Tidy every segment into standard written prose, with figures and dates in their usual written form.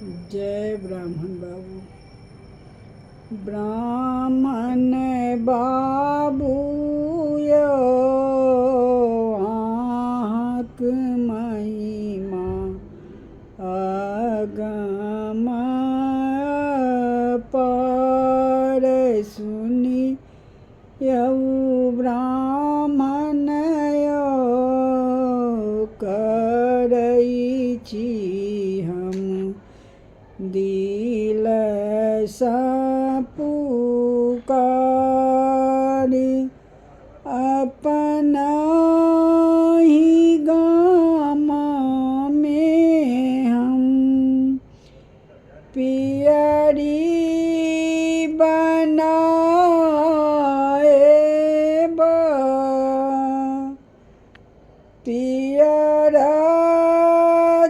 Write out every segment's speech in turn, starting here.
जय ब्राह्मण बाबू। ब्राह्मण बाबू यो आँख महिमा अगम पर सुनी यऊ ब्राह्मण यो करई छी हम दिल सपुकारी अपना ही गाम में हम पियरी बनाए पियरा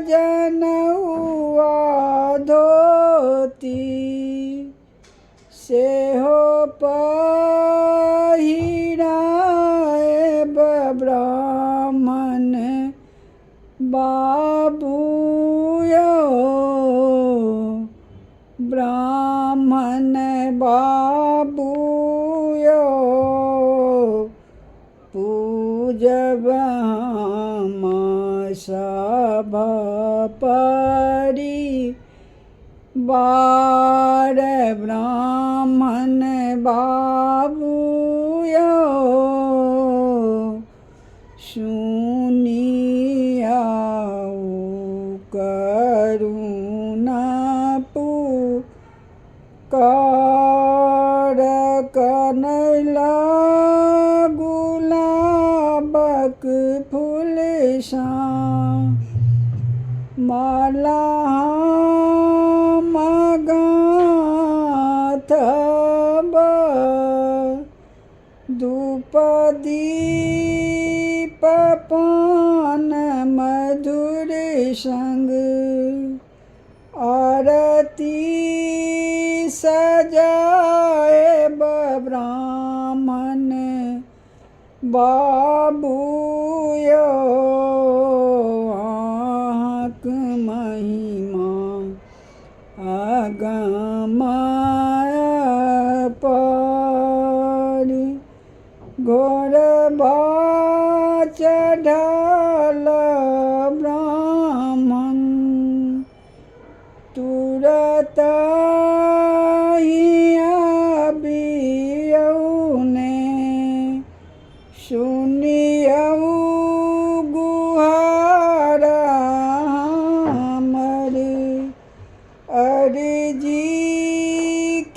जनउआ धोती से हो पहिराए ब्राह्मण बाबू यो ब्राह्मण बाबू यो पूजब हम सब परिवार ब्राह्मण बाबू यो सुनियाऊ करुणा पुकार कनैला गुलाबक फूल सा माला मगाथब धूप दीप पान मधुर संग आरती सजाए ब्राह्मण बाबू यो आँख महिमा अगम पर घोर चढ़ल ब्राह्मण तुरत ने सुनियऊ गुहार हमर अर्जी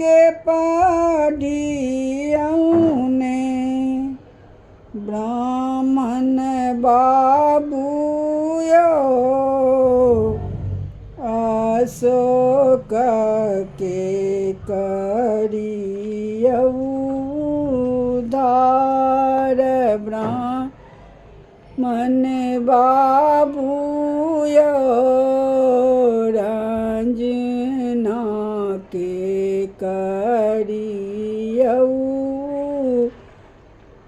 के पढ़ियऊ ने ब्राह्मण बाबू यो अशोक के करियऊ उद्धार ब्राह्मण बाबू यो रंजना के करियऊ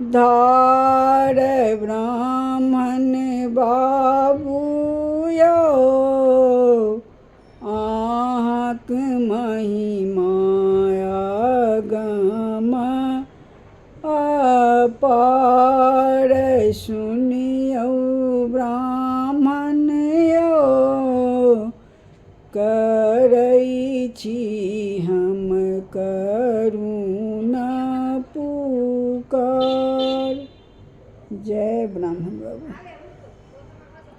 उद्धार ब्राह्मण बाबू यो आँख महिमा अगम अपार सुनियऊ ब्राह्मण यो करई छी हम करुणा पुकार। जय ब्राह्मण बाबू।